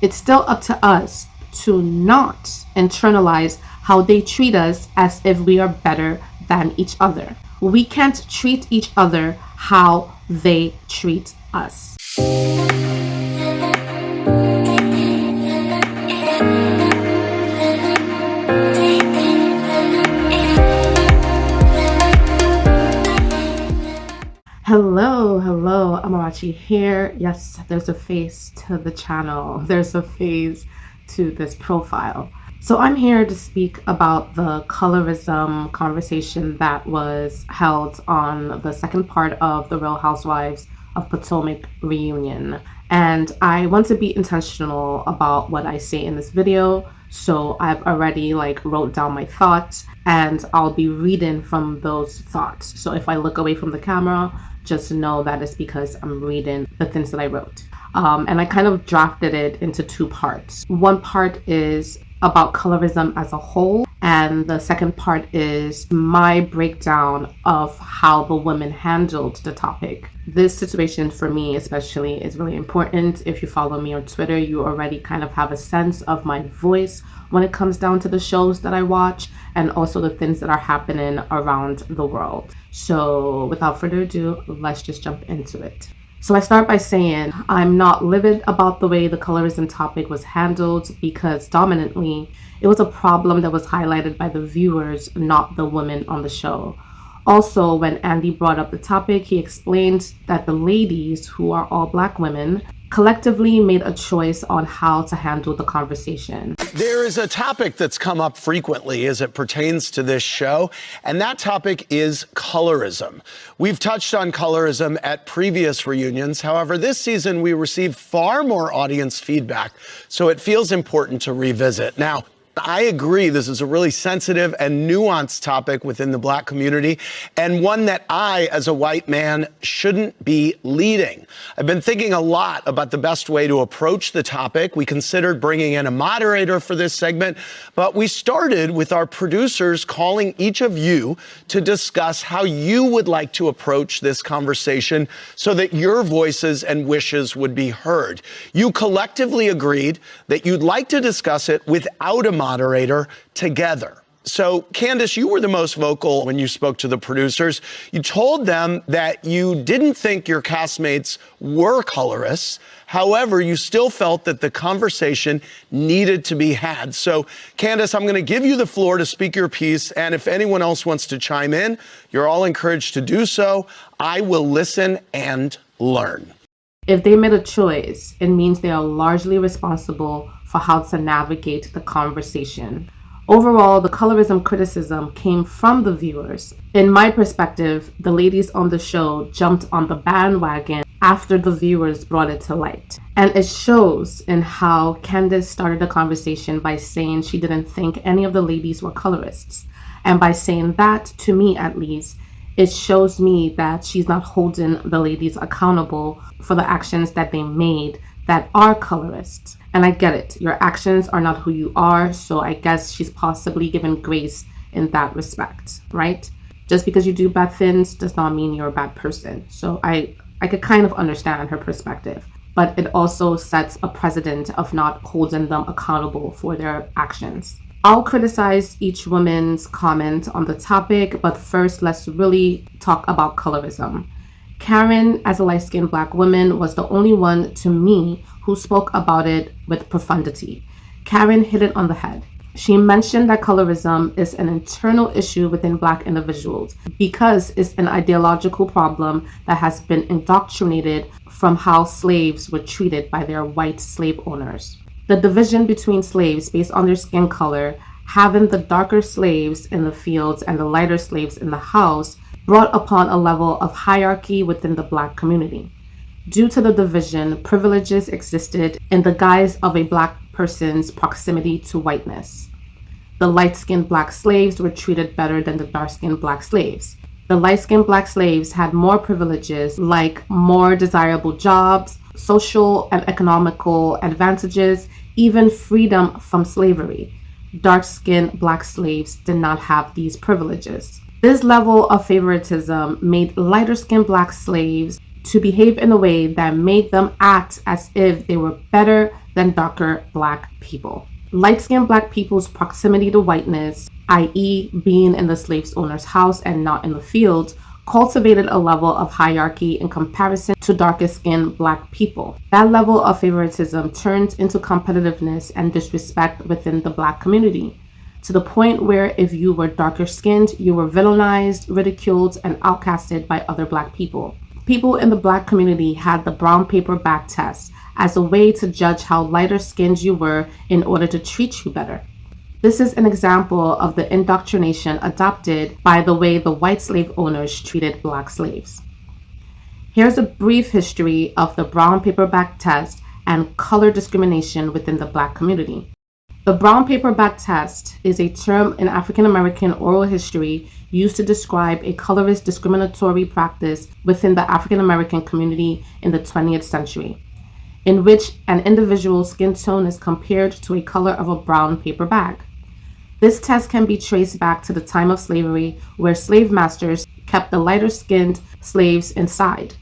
It's still up to us to not internalize how they treat us as if we are better than each other. We can't treat each other how they treat us. Hello, Amarachi here. Yes, there's a face to the channel. There's a face to this profile. So I'm here to speak about the colorism conversation that was held on the second part of the Real Housewives of Potomac reunion. And I want to be intentional about what I say in this video. So I've already wrote down my thoughts and I'll be reading from those thoughts. So if I look away from the camera, just know that it's because I'm reading the things that I wrote. And I kind of drafted it into two parts. One part is about colorism as a whole, and the second part is my breakdown of how the women handled the topic. This situation for me especially is really important. If you follow me on Twitter, you already kind of have a sense of my voice when it comes down to the shows that I watch and also the things that are happening around the world. So without further ado, let's just jump into it. So I start by saying I'm not livid about the way the colorism topic was handled because dominantly it was a problem that was highlighted by the viewers, not the women on the show. Also, when Andy brought up the topic, he explained that the ladies, who are all Black women, collectively made a choice on how to handle the conversation. There is a topic that's come up frequently as it pertains to this show, and that topic is colorism. We've touched on colorism at previous reunions. However, this season we received far more audience feedback, so it feels important to revisit. Now, I agree this is a really sensitive and nuanced topic within the Black community, and one that I, as a white man, shouldn't be leading. I've been thinking a lot about the best way to approach the topic. We considered bringing in a moderator for this segment, but we started with our producers calling each of you to discuss how you would like to approach this conversation so that your voices and wishes would be heard. You collectively agreed that you'd like to discuss it without a moderator together. So, Candace, you were the most vocal when you spoke to the producers. You told them that you didn't think your castmates were colorists. However, you still felt that the conversation needed to be had. So, Candace, I'm going to give you the floor to speak your piece. And if anyone else wants to chime in, you're all encouraged to do so. I will listen and learn. If they made a choice, it means they are largely responsible for how to navigate the conversation. Overall, the colorism criticism came from the viewers. In my perspective, the ladies on the show jumped on the bandwagon after the viewers brought it to light. And it shows in how Candace started the conversation by saying she didn't think any of the ladies were colorists. And by saying that, to me at least, it shows me that she's not holding the ladies accountable for the actions that they made that are colorists. And I get it. Your actions are not who you are. So I guess she's possibly given grace in that respect, right? Just because you do bad things does not mean you're a bad person. So I could kind of understand her perspective. But it also sets a precedent of not holding them accountable for their actions. I'll criticize each woman's comment on the topic, but first let's really talk about colorism. Karen, as a light-skinned Black woman, was the only one to me who spoke about it with profundity. Karen hit it on the head. She mentioned that colorism is an internal issue within Black individuals because it's an ideological problem that has been indoctrinated from how slaves were treated by their white slave owners. The division between slaves based on their skin color, having the darker slaves in the fields and the lighter slaves in the house, brought upon a level of hierarchy within the Black community. Due to the division, privileges existed in the guise of a Black person's proximity to whiteness. The light-skinned Black slaves were treated better than the dark-skinned Black slaves. The light-skinned Black slaves had more privileges, like more desirable jobs, social and economical advantages, even freedom from slavery. Dark-skinned Black slaves did not have these privileges. This level of favoritism made lighter-skinned Black slaves to behave in a way that made them act as if they were better than darker Black people. Light-skinned Black people's proximity to whiteness, i.e., being in the slave owner's house and not in the field, cultivated a level of hierarchy in comparison to darker-skinned Black people. That level of favoritism turned into competitiveness and disrespect within the Black community, to the point where if you were darker-skinned, you were villainized, ridiculed, and outcasted by other Black people. People in the Black community had the brown paper bag test as a way to judge how lighter-skinned you were in order to treat you better. This is an example of the indoctrination adopted by the way the white slave owners treated Black slaves. Here's a brief history of the brown paper bag test and color discrimination within the Black community. The brown paper bag test is a term in African American oral history used to describe a colorist discriminatory practice within the African American community in the 20th century, in which an individual's skin tone is compared to a color of a brown paper bag. This test can be traced back to the time of slavery, where slave masters kept the lighter-skinned slaves inside.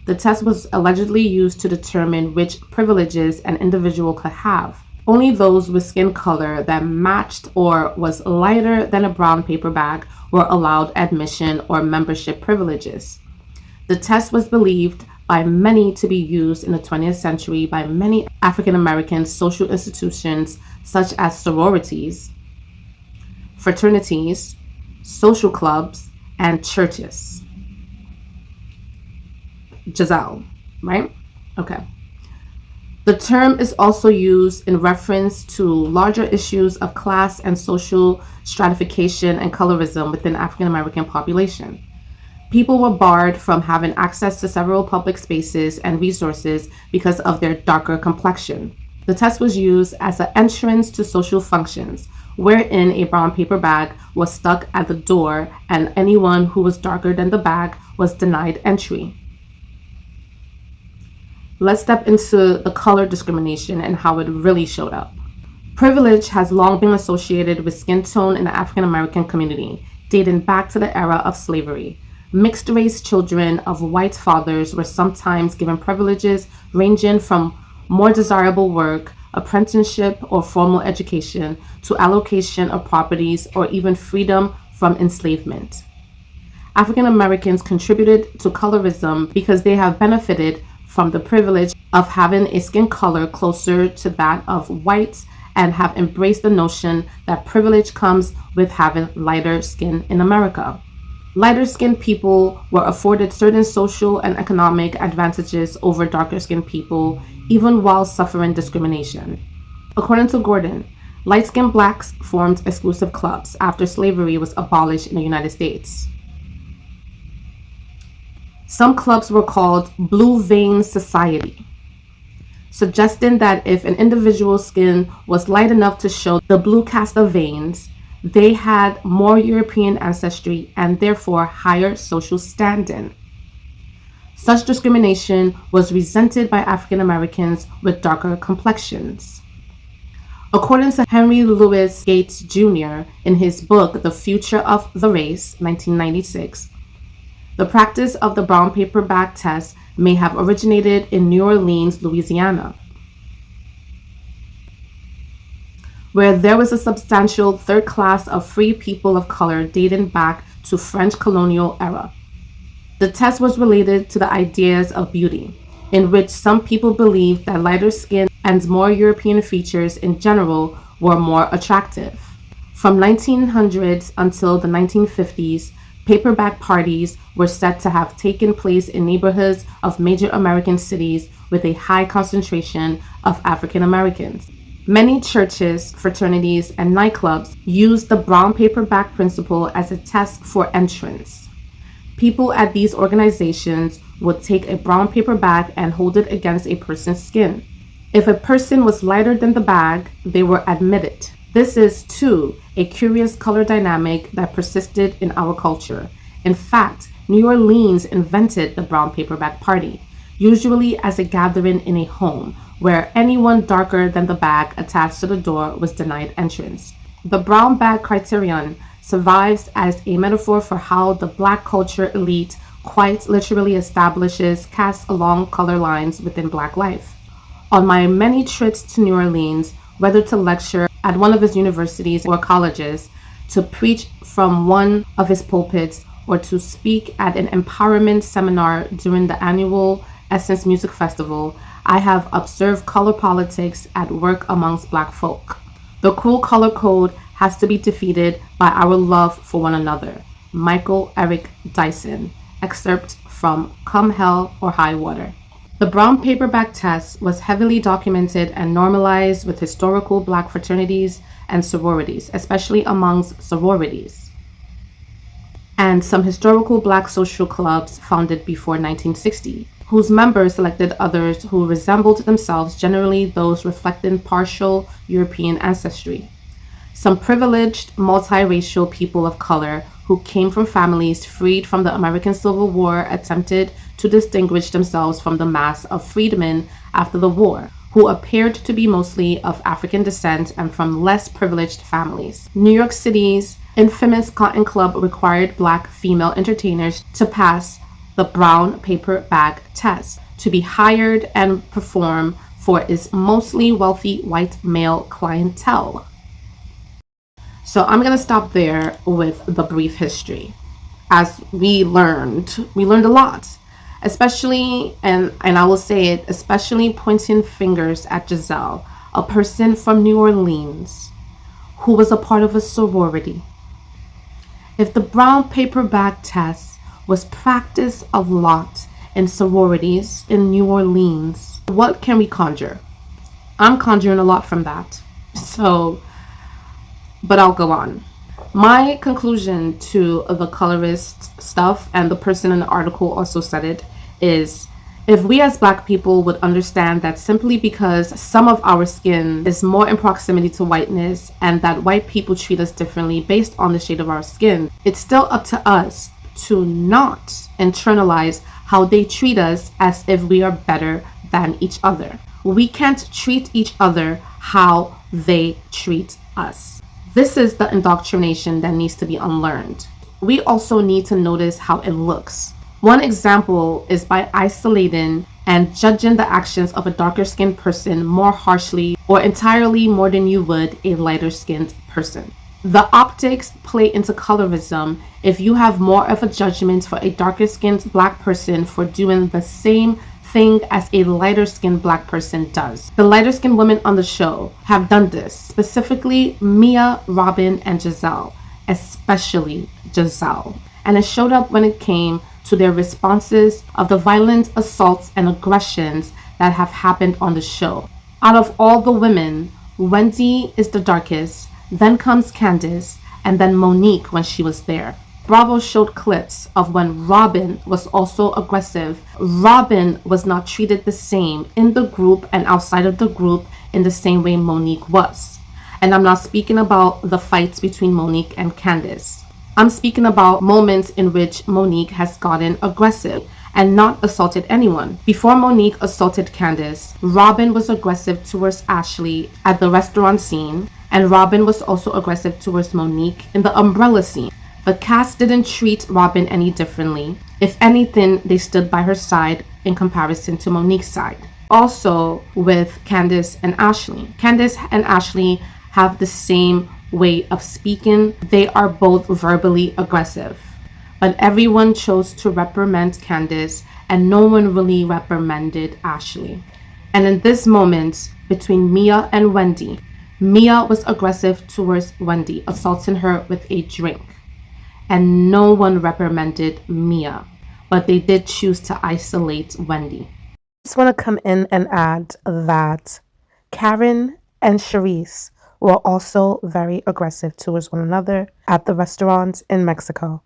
The test was allegedly used to determine which privileges an individual could have. Only those with skin color that matched or was lighter than a brown paper bag were allowed admission or membership privileges. The test was believed by many to be used in the 20th century by many African American social institutions such as sororities, fraternities, social clubs, and churches. Giselle, right? Okay. The term is also used in reference to larger issues of class and social stratification and colorism within African American population. People were barred from having access to several public spaces and resources because of their darker complexion. The test was used as an entrance to social functions, wherein a brown paper bag was stuck at the door and anyone who was darker than the bag was denied entry. Let's step into the color discrimination and how it really showed up. Privilege has long been associated with skin tone in the African American community, dating back to the era of slavery. Mixed-race children of white fathers were sometimes given privileges ranging from more desirable work, apprenticeship, or formal education to allocation of properties or even freedom from enslavement. African Americans contributed to colorism because they have benefited from the privilege of having a skin color closer to that of whites and have embraced the notion that privilege comes with having lighter skin in America. Lighter-skinned people were afforded certain social and economic advantages over darker-skinned people, even while suffering discrimination. According to Gordon, light-skinned Blacks formed exclusive clubs after slavery was abolished in the United States. Some clubs were called Blue Vein Society, suggesting that if an individual's skin was light enough to show the blue cast of veins, they had more European ancestry and therefore higher social standing. Such discrimination was resented by African Americans with darker complexions. According to Henry Louis Gates Jr. in his book, The Future of the Race, 1996, the practice of the brown paper bag test may have originated in New Orleans, Louisiana, where there was a substantial third class of free people of color dating back to French colonial era. The test was related to the ideas of beauty, in which some people believed that lighter skin and more European features in general were more attractive. From 1900s until the 1950s, paperback parties were said to have taken place in neighborhoods of major American cities with a high concentration of African Americans. Many churches, fraternities, and nightclubs used the brown paper bag principle as a test for entrance. People at these organizations would take a brown paper bag and hold it against a person's skin. If a person was lighter than the bag, they were admitted. This is, too, a curious color dynamic that persisted in our culture. In fact, New Orleans invented the brown paper bag party, usually as a gathering in a home, where anyone darker than the bag attached to the door was denied entrance. The brown bag criterion survives as a metaphor for how the Black culture elite quite literally establishes, casts along color lines within Black life. On my many trips to New Orleans, whether to lecture at one of his universities or colleges, to preach from one of his pulpits, or to speak at an empowerment seminar during the annual Essence Music Festival, I have observed color politics at work amongst Black folk. The cruel color code has to be defeated by our love for one another. Michael Eric Dyson, excerpt from Come Hell or High Water. The brown paperback test was heavily documented and normalized with historical Black fraternities and sororities, especially amongst sororities, and some historical Black social clubs founded before 1960, whose members selected others who resembled themselves, generally those reflecting partial European ancestry. Some privileged, multiracial people of color who came from families freed from the American Civil War attempted to distinguish themselves from the mass of freedmen after the war, who appeared to be mostly of African descent and from less privileged families. New York City's infamous Cotton Club required Black female entertainers to pass the brown paper bag test, to be hired and perform for its mostly wealthy white male clientele. So I'm going to stop there with the brief history. As we learned a lot, especially, and I will say it, especially pointing fingers at Giselle, a person from New Orleans who was a part of a sorority. If the brown paper bag test was practiced a lot in sororities in New Orleans, what can we conjure? I'm conjuring a lot from that. But I'll go on. My conclusion to the colorist stuff, and the person in the article also said it, is if we as Black people would understand that simply because some of our skin is more in proximity to whiteness and that white people treat us differently based on the shade of our skin, it's still up to us to not internalize how they treat us as if we are better than each other. We can't treat each other how they treat us. This is the indoctrination that needs to be unlearned. We also need to notice how it looks. One example is by isolating and judging the actions of a darker skinned person more harshly or entirely more than you would a lighter skinned person. The optics play into colorism if you have more of a judgment for a darker skinned Black person for doing the same thing as a lighter skinned Black person does. The lighter skinned women on the show have done this, specifically Mia, Robin, and Giselle, especially Giselle. And it showed up when it came to their responses of the violent assaults and aggressions that have happened on the show. Out of all the women, Wendy is the darkest, then comes Candace, and then Monique when she was there. Bravo showed clips of when Robin was also aggressive. Robin was not treated the same in the group and outside of the group in the same way Monique was. And I'm not speaking about the fights between Monique and Candace. I'm speaking about moments in which Monique has gotten aggressive and not assaulted anyone. Before Monique assaulted Candace, Robin was aggressive towards Ashley at the restaurant scene, and Robin was also aggressive towards Monique in the umbrella scene. The cast didn't treat Robin any differently. If anything, they stood by her side in comparison to Monique's side. Also with Candace and Ashley. Candace and Ashley have the same way of speaking. They are both verbally aggressive. But everyone chose to reprimand Candace and no one really reprimanded Ashley. And in this moment between Mia and Wendy, Mia was aggressive towards Wendy, assaulting her with a drink. And no one reprimanded Mia, but they did choose to isolate Wendy. I just want to come in and add that Karen and Charisse were also very aggressive towards one another at the restaurant in Mexico,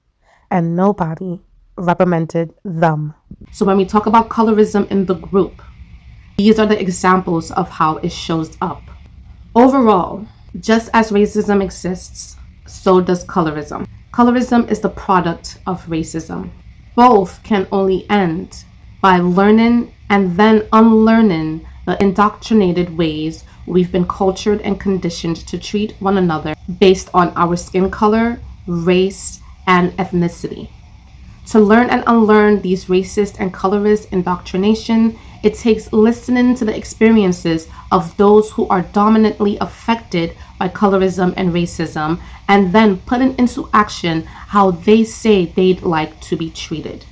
and nobody reprimanded them. So when we talk about colorism in the group, these are the examples of how it shows up. Overall, just as racism exists, so does colorism. Colorism is the product of racism. Both can only end by learning and then unlearning the indoctrinated ways we've been cultured and conditioned to treat one another based on our skin color, race, and ethnicity. To learn and unlearn these racist and colorist indoctrination, it takes listening to the experiences of those who are dominantly affected by colorism and racism, and then putting into action how they say they'd like to be treated.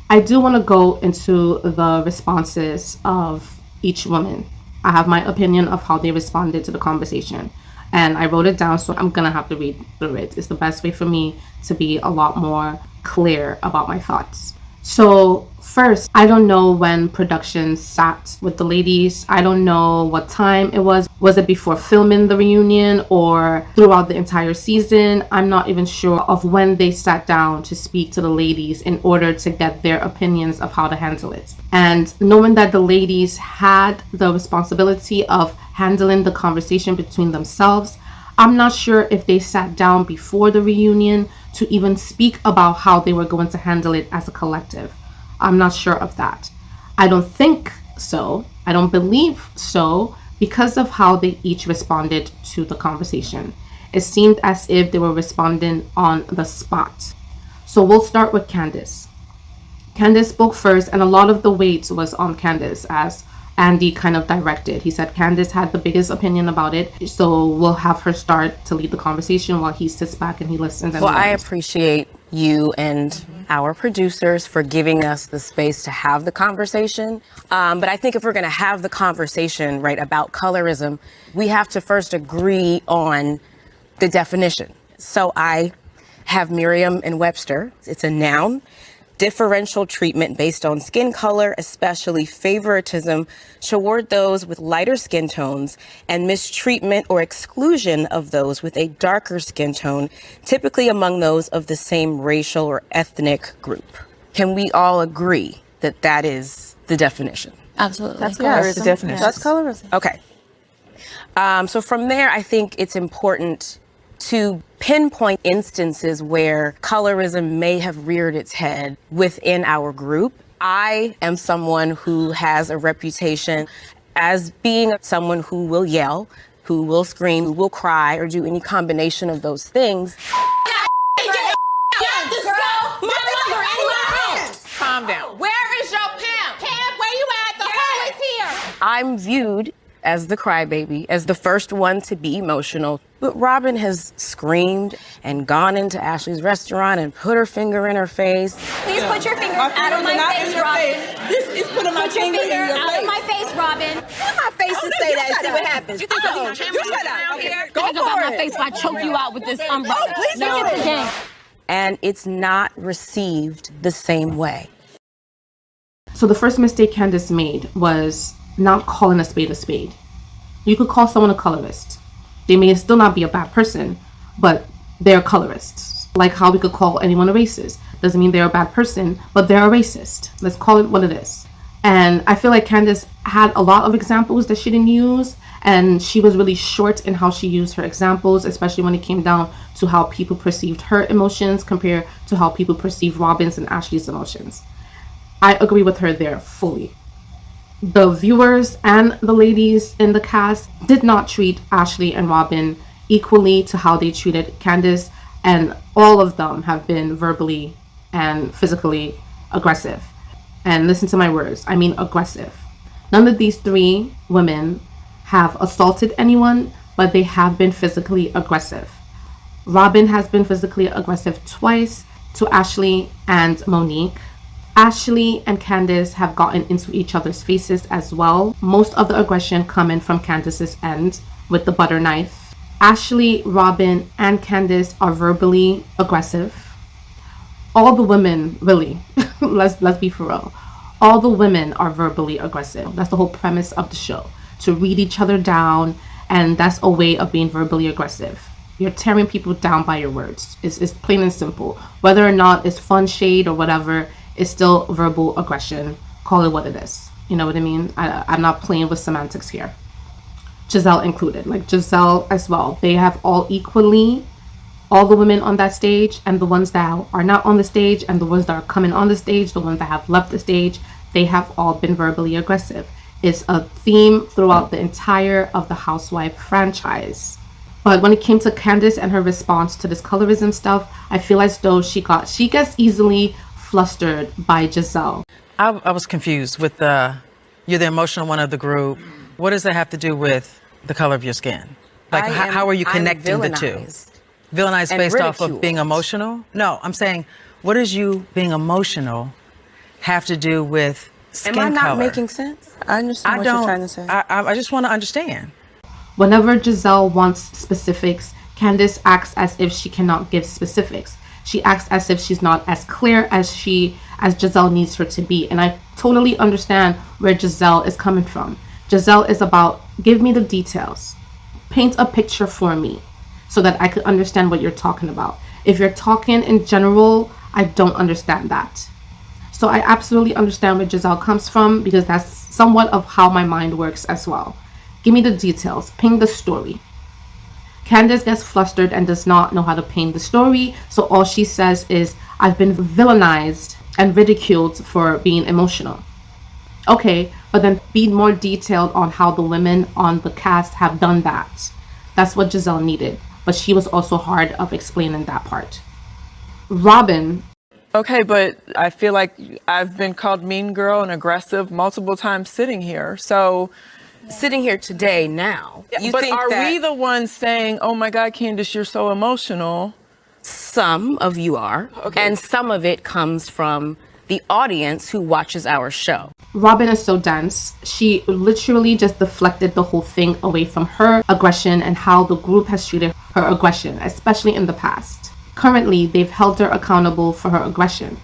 I do want to go into the responses of each woman. I have my opinion of how they responded to the conversation, and I wrote it down, so I'm gonna have to read through it. It's the best way for me to be a lot more clear about my thoughts. So first, I don't know when production sat with the ladies. I don't know what time it was. Was it before filming the reunion or throughout the entire season? I'm not even sure of when they sat down to speak to the ladies in order to get their opinions of how to handle it. And knowing that the ladies had the responsibility of handling the conversation between themselves, I'm not sure if they sat down before the reunion to even speak about how they were going to handle it as a collective. I'm not sure of that. I don't think so. I don't believe so because of how they each responded to the conversation. It seemed as if they were responding on the spot. So we'll start with Candace. Candace spoke first, and a lot of the weight was on Candace as Andy kind of directed. He said Candace had the biggest opinion about it, so we'll have her start to lead the conversation while he sits back and he listens. And well, I appreciate you and our producers for giving us the space to have the conversation. But I think if we're going to have the conversation, right, about colorism, we have to first agree on the definition. So I have Merriam and Webster. It's a noun. Differential treatment based on skin color, especially favoritism toward those with lighter skin tones, and mistreatment or exclusion of those with a darker skin tone, typically among those of the same racial or ethnic group. Can we all agree that that is the definition? Absolutely. That's colorism. The definition. That's colorism. Okay. So from there, I think it's important to pinpoint instances where colorism may have reared its head within our group. I am someone who has a reputation as being someone who will yell, who will scream, who will cry, or do any combination of those things. Calm down. Where is your pimp? Pimp, where you at? The hoe is here. I'm viewed as the crybaby, as the first one to be emotional. But Robin has screamed and gone into Ashley's restaurant and put her finger in her face. Please put your fingers out of my face, Robin. This is putting my finger in your Out of face. my face, Robin. Put my face and say that and see what happens. You think I'm gonna You shut up. here? Go I got for my it. face if I choke you out with this umbrella. Oh, please no. do it. Okay. And it's not received the same way. So the first mistake Candace made was not calling a spade a spade. You could call someone a colorist. They may still not be a bad person, but they're colorists. Like how we could call anyone a racist. Doesn't mean they're a bad person, but they're a racist. Let's call it what it is. And I feel like Candace had a lot of examples that she didn't use, and she was really short in how she used her examples, especially when it came down to how people perceived her emotions compared to how people perceive Robin's and Ashley's emotions. I agree with her there fully. The viewers and the ladies in the cast did not treat Ashley and Robin equally to how they treated Candace, and all of them have been verbally and physically aggressive. And listen to my words, I mean aggressive. None of these three women have assaulted anyone, but they have been physically aggressive. Robin has been physically aggressive twice to Ashley and Monique. Ashley and Candace have gotten into each other's faces as well. Most of the aggression coming from Candace's end with the butter knife. Ashley, Robin, and Candace are verbally aggressive. All the women, really, let's be for real. All the women are verbally aggressive. That's the whole premise of the show, to read each other down, and that's a way of being verbally aggressive. You're tearing people down by your words. It's plain and simple. Whether or not it's fun shade or whatever, it's still verbal aggression. Call it what it is. You know what I mean? I'm not playing with semantics here. Giselle included, like Giselle as well. They have all equally, all the women on that stage and the ones that are not on the stage and the ones that are coming on the stage, the ones that have left the stage, they have all been verbally aggressive. It's a theme throughout the entire of the Housewife franchise. But when it came to Candace and her response to this colorism stuff, I feel as though she gets easily flustered by Giselle. I was confused with you're the emotional one of the group. What does that have to do with the color of your skin? Like, how are you connecting the two? Villainized based off of being emotional? No, I'm saying, what does you being emotional have to do with skin color? Am I not making sense? I understand what you're trying to say. I just want to understand. Whenever Giselle wants specifics, Candace acts as if she cannot give specifics. She acts as if she's not as clear as Giselle needs her to be. And I totally understand where Giselle is coming from. Giselle is about, give me the details. Paint a picture for me so that I could understand what you're talking about. If you're talking in general, I don't understand that. So I absolutely understand where Giselle comes from, because that's somewhat of how my mind works as well. Give me the details. Paint the story. Candace gets flustered and does not know how to paint the story, so all she says is, I've been villainized and ridiculed for being emotional. Okay, but then be more detailed on how the women on the cast have done that. That's what Giselle needed, but she was also hard of explaining that part. Robin. Okay, but I feel like I've been called mean girl and aggressive multiple times sitting here, so... Sitting here today now. But are we the ones saying, oh my God, Candace, you're so emotional? Some of you are, and some of it comes from the audience who watches our show. Robin is so dense. She literally just deflected the whole thing away from her aggression and how the group has treated her aggression, especially in the past. Currently, they've held her accountable for her aggression,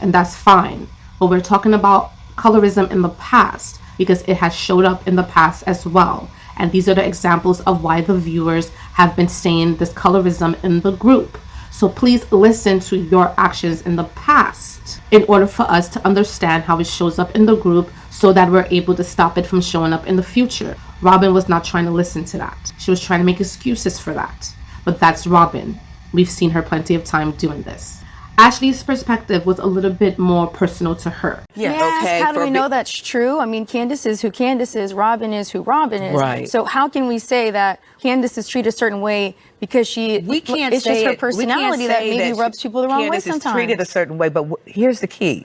and that's fine. But we're talking about colorism in the past, because it has showed up in the past as well. And these are the examples of why the viewers have been saying this colorism in the group. So please listen to your actions in the past in order for us to understand how it shows up in the group, so that we're able to stop it from showing up in the future. Robin was not trying to listen to that. She was trying to make excuses for that. But that's Robin. We've seen her plenty of time doing this. Ashley's perspective was a little bit more personal to her. Yeah, how do we know that's true? I mean, Candace is who Candace is, Robin is who Robin is. Right. So how can we say that Candace is treated a certain way because it's just her personality that maybe rubs people the wrong way sometimes? Candace is treated a certain way, but here's the key.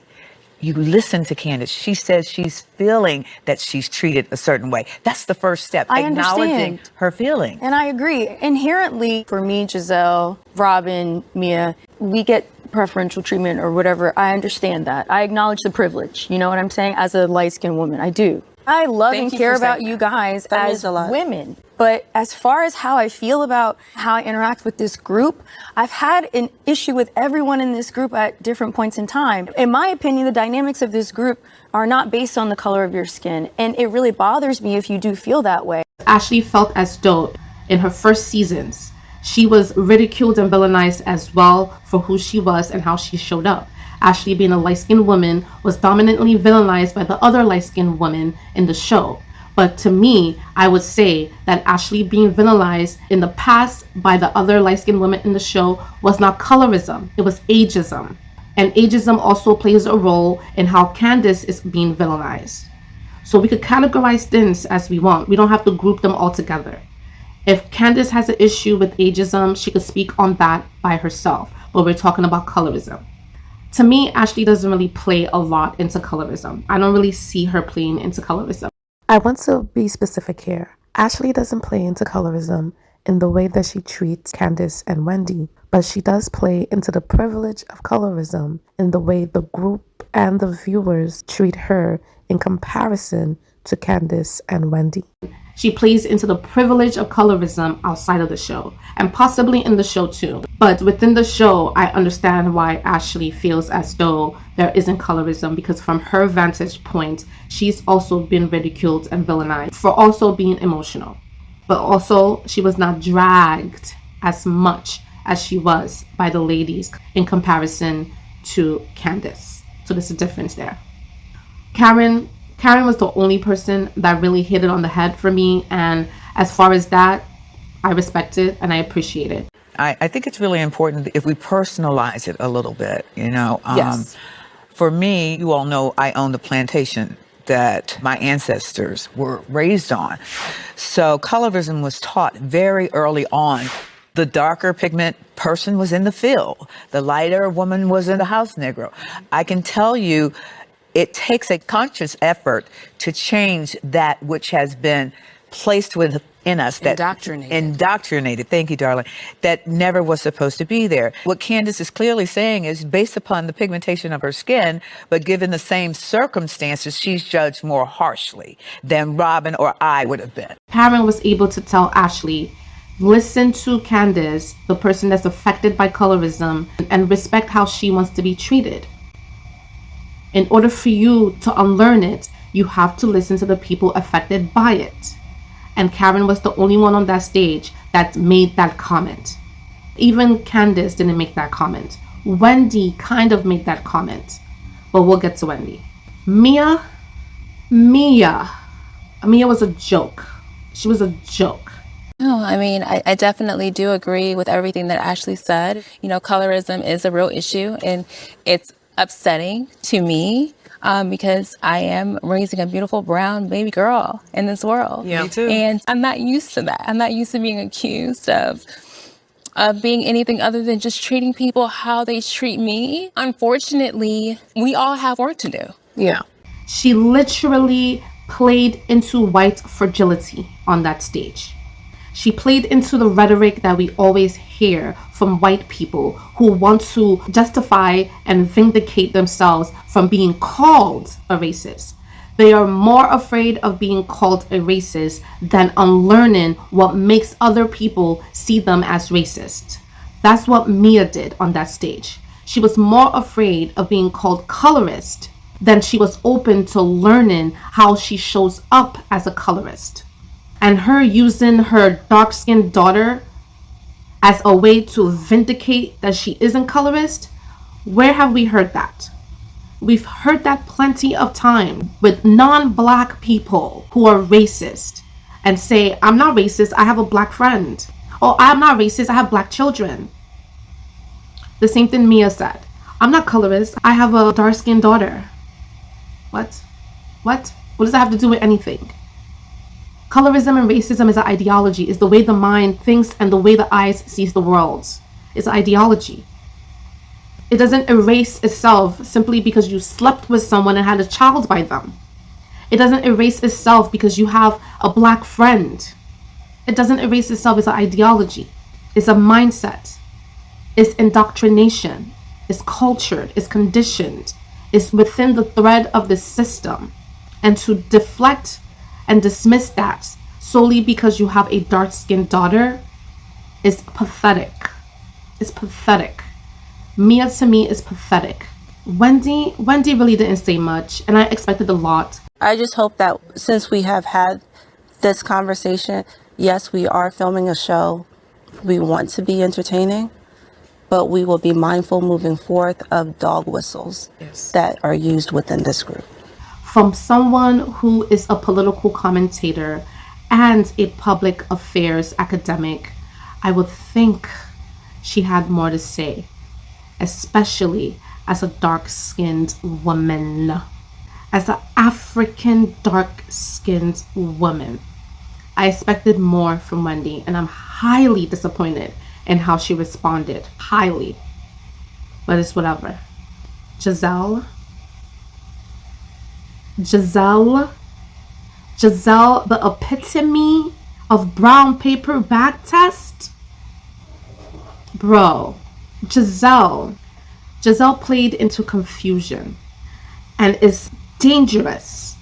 You listen to Candace. She says she's feeling that she's treated a certain way. That's the first step, acknowledging her feeling. And I agree. Inherently, for me, Giselle, Robin, Mia, we get preferential treatment or whatever. I understand that. I acknowledge the privilege. You know what I'm saying? As a light-skinned woman, I do. I love and care about you guys as women. But as far as how I feel about how I interact with this group, I've had an issue with everyone in this group at different points in time. In my opinion, the dynamics of this group are not based on the color of your skin. And it really bothers me if you do feel that way. Ashley felt as though in her first seasons, she was ridiculed and villainized as well for who she was and how she showed up. Ashley, being a light-skinned woman, was dominantly villainized by the other light-skinned women in the show. But to me, I would say that Ashley being villainized in the past by the other light-skinned women in the show was not colorism, it was ageism. And ageism also plays a role in how Candace is being villainized. So we could categorize things as we want. We don't have to group them all together. If Candace has an issue with ageism, she could speak on that by herself. But we're talking about colorism. To me, Ashley doesn't really play a lot into colorism. I don't really see her playing into colorism. I want to be specific here. Ashley doesn't play into colorism in the way that she treats Candace and Wendy, but she does play into the privilege of colorism in the way the group and the viewers treat her in comparison to Candace and Wendy. She plays into the privilege of colorism outside of the show, and possibly in the show too. But within the show, I understand why Ashley feels as though there isn't colorism, because from her vantage point, she's also been ridiculed and villainized for also being emotional. But also, she was not dragged as much as she was by the ladies in comparison to Candace. So there's a difference there. Karen was the only person that really hit it on the head for me. And as far as that, I respect it and I appreciate it. I think it's really important if we personalize it a little bit, you know. Yes. For me, you all know I own the plantation that my ancestors were raised on. So colorism was taught very early on The darker pigment person was in the field. The lighter woman was in the house Negro. I can tell you, it takes a conscious effort to change that which has been placed within us. That indoctrinated, thank you, darling, that never was supposed to be there. What Candace is clearly saying is based upon the pigmentation of her skin, but given the same circumstances, she's judged more harshly than Robin or I would have been. Karen was able to tell Ashley, listen to Candace, the person that's affected by colorism, and respect how she wants to be treated. In order for you to unlearn it, you have to listen to the people affected by it. And Karen was the only one on that stage that made that comment. Even Candace didn't make that comment. Wendy kind of made that comment, but we'll get to Wendy. Mia was a joke. She was a joke. No, I mean, I definitely do agree with everything that Ashley said. You know, colorism is a real issue, and it's upsetting to me because I am raising a beautiful brown baby girl in this world. Yeah, me too. And I'm not used to that. I'm not used to being accused of being anything other than just treating people how they treat me. Unfortunately, we all have work to do. Yeah. She literally played into white fragility on that stage. She played into the rhetoric that we always hear from white people who want to justify and vindicate themselves from being called a racist. They are more afraid of being called a racist than unlearning what makes other people see them as racist. That's what Mia did on that stage. She was more afraid of being called colorist than she was open to learning how she shows up as a colorist. And her using her dark-skinned daughter as a way to vindicate that she isn't colorist, where have we heard that? We've heard that plenty of time with non-black people who are racist and say, I'm not racist, I have a black friend. Or I'm not racist, I have black children. The same thing Mia said. I'm not colorist, I have a dark-skinned daughter. What? What does that have to do with anything? Colorism and racism is an ideology, is the way the mind thinks and the way the eyes sees the world. It's an ideology. It doesn't erase itself simply because you slept with someone and had a child by them. It doesn't erase itself because you have a black friend. It doesn't erase itself as an ideology. It's a mindset. It's indoctrination. It's cultured. It's conditioned. It's within the thread of the system. And to deflect and dismiss that solely because you have a dark-skinned daughter is pathetic. It's pathetic. Mia to me is pathetic. Wendy really didn't say much, and I expected a lot. I just hope that since we have had this conversation, yes, we are filming a show. We want to be entertaining, but we will be mindful moving forth of dog whistles that are used within this group. From someone who is a political commentator and a public affairs academic, I would think she had more to say, especially as a dark-skinned woman, as an African dark-skinned woman. I expected more from Wendy, and I'm highly disappointed in how she responded. Highly. But it's whatever. Giselle, the epitome of brown paper bag test? Bro, Giselle played into confusion and is dangerous.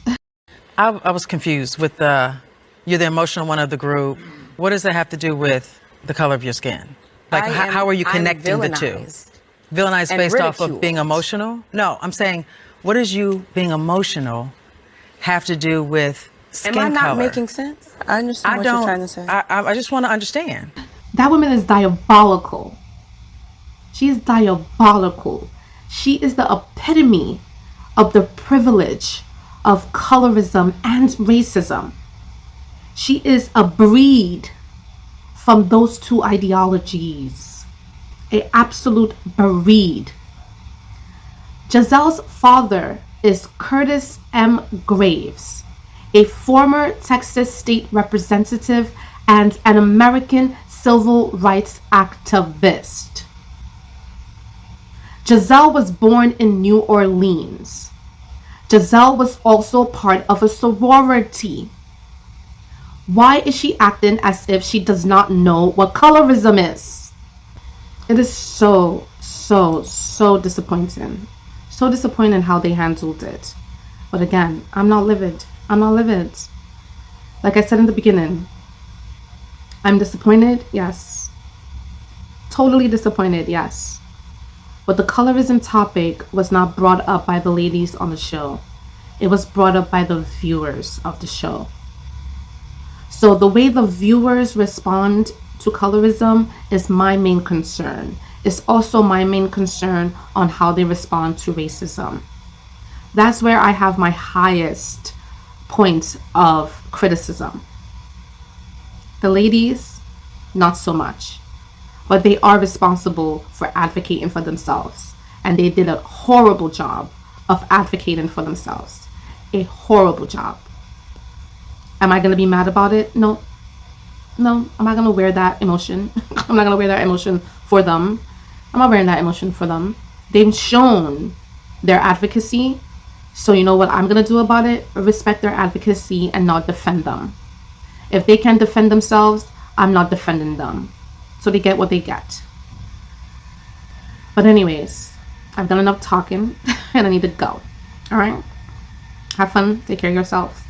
I was confused with you're the emotional one of the group. What does that have to do with the color of your skin? Like, how are you connecting the two? Villainized based off of being emotional? No, I'm saying, what does you being emotional have to do with skin color? Am I not making sense? I understand what you're trying to say. I just want to understand. That woman is diabolical. She is diabolical. She is the epitome of the privilege of colorism and racism. She is a breed from those two ideologies. An absolute breed. Giselle's father is Curtis M. Graves, a former Texas state representative and an American civil rights activist. Giselle was born in New Orleans. Giselle was also part of a sorority. Why is she acting as if she does not know what colorism is? It is so disappointing. So disappointing how they handled it. But again, I'm not livid. Like I said in the beginning, I'm disappointed, yes. Totally disappointed, yes. But the colorism topic was not brought up by the ladies on the show. It was brought up by the viewers of the show. So the way the viewers respond to colorism is my main concern. It's also my main concern on how they respond to racism. That's where I have my highest point of criticism. The ladies, not so much. But they are responsible for advocating for themselves. And they did a horrible job of advocating for themselves. A horrible job. Am I going to be mad about it? No. I'm not going to wear that emotion. I'm not going to wear that emotion for them. I'm not wearing that emotion for them. They've shown their advocacy. So you know what I'm going to do about it? Respect their advocacy and not defend them. If they can defend themselves, I'm not defending them. So they get what they get. But anyways, I've done enough talking and I need to go. All right? Have fun. Take care of yourself.